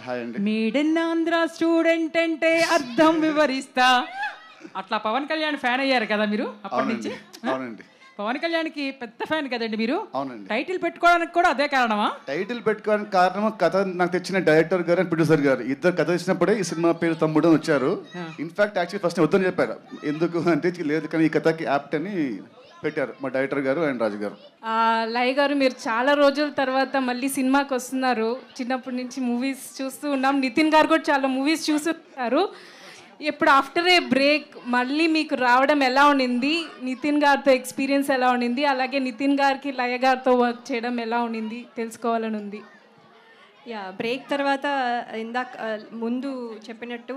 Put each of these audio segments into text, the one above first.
Hi అండి. మేడన్ Andhra student అంటే అర్థం వివరిస్తా. అట్లా పవన్ కళ్యాణ్ ఫ్యాన్ అయ్యారు కదా మీరు అప్పటి నుంచి? అవునండి. పవన్ కళ్యాణ్కి పెద్ద ఫ్యాన్ కదండి మీరు. అవునండి. టైటిల్ పెట్టుకోవడానికి కూడా అదే కారణమా? టైటిల్ పెట్టుకోవడానికి కారణం కథ నాకు తెచ్చిన డైరెక్టర్ గారు అండ్ ప్రొడ్యూసర్ గారు ఇద్దరు కథ ఇచ్చినప్పుడే ఈ సినిమా పేరు తమ్ముడు అని వచ్చారు. ఇన్ఫాక్ట్ యాక్చువల్లీ ఫస్ట్ వద్దని చెప్పారు. ఎందుకు అంటే లేదు కానీ ఈ కథకి యాప్ట్ అని పెట్టారు మా డైరెక్టర్ గారు అండ్ రాజు గారు. లయ గారు, మీరు చాలా రోజుల తర్వాత మళ్ళీ సినిమాకి వస్తున్నారు. చిన్నప్పటి నుంచి మూవీస్ చూస్తూ ఉన్నాం. నితిన్ గారు కూడా చాలా మూవీస్ చూస్తున్నారు. ఇప్పుడు ఆఫ్టర్ ఏ బ్రేక్ మళ్ళీ మీకు రావడం ఎలా ఉండింది? నితిన్ గారితో ఎక్స్పీరియన్స్ ఎలా ఉండింది? అలాగే నితిన్ గారికి లయ గారితో వర్క్ చేయడం ఎలా ఉండింది తెలుసుకోవాలని ఉంది. బ్రేక్ తర్వాత ఇందాక ముందు చెప్పినట్టు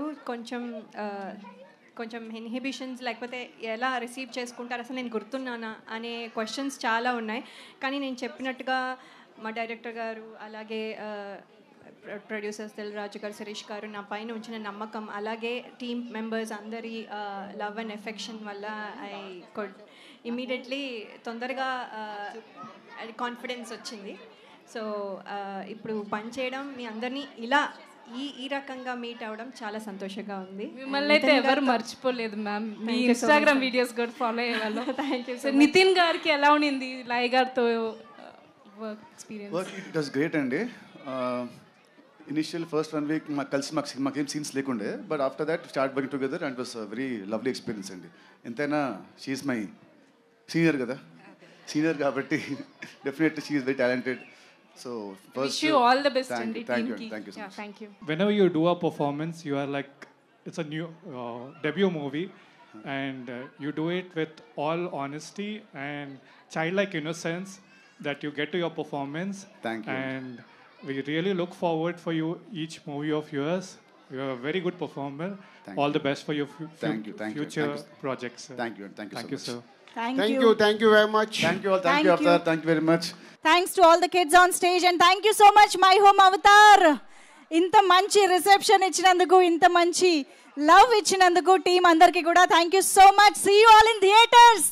కొంచెం ఇన్హిబిషన్స్ లేకపోతే ఎలా రిసీవ్ చేసుకుంటారు, అసలు నేను గుర్తున్నానా అనే క్వశ్చన్స్ చాలా ఉన్నాయి. కానీ నేను చెప్పినట్టుగా మా డైరెక్టర్ గారు అలాగే ప్రొడ్యూసర్స్ దిల్రాజు గారు, శిరీష్ గారు నా పైన ఉంచిన నమ్మకం, అలాగే టీమ్ మెంబర్స్ అందరి లవ్ అండ్ ఎఫెక్షన్ వల్ల ఐ కుడ్ ఇమీడియట్లీ తొందరగా కాన్ఫిడెన్స్ వచ్చింది. సో ఇప్పుడు పని చేయడం, మీ అందరినీ ఇలా ఈ రకంగా మీట్ అవ్వడం చాలా సంతోషంగా ఉంది. మిమ్మల్ని అయితే ఎవరు మర్చిపోలేదు మ్యామ్. మీ ఇన్స్టాగ్రామ్ వీడియోస్ కూడా ఫాలో అయ్యేవాళ్ళు. Thank you. సో నితిన్ గారికి ఎలా ఉండింది లయ గారితో work experience? It was great అండి. ఇనిషియల్ ఫస్ట్ 1 వీక్ మాకేం సీన్స్ లేకుండే, but after that start working together and was very lovely experience అండి. ఎంతైనా షీఈస్ మై సీనియర్ కదా, సీనియర్ కాబట్టి definitely she is very talented. So first, wish you all the best and thank you so yeah, much. thank you. Whenever you do a performance, you are like, it's a new debut movie, and you do it with all honesty and childlike innocence that you get to your performance. Thank you. And we really look forward for you each movie of yours. You are a very good performer. All the best for your future projects. Thank you so much. Sir. Thank you very much. Thank you all. Thank you Avatar. Thank you very much. Thanks to all the kids on stage and thank you so much My Home Avatar. ఇంత మంచి reception ఇచ్చినందుకు, ఇంత మంచి love ఇచ్చినందుకు team అందరికీ కూడా thank you so much. See you all in theatres.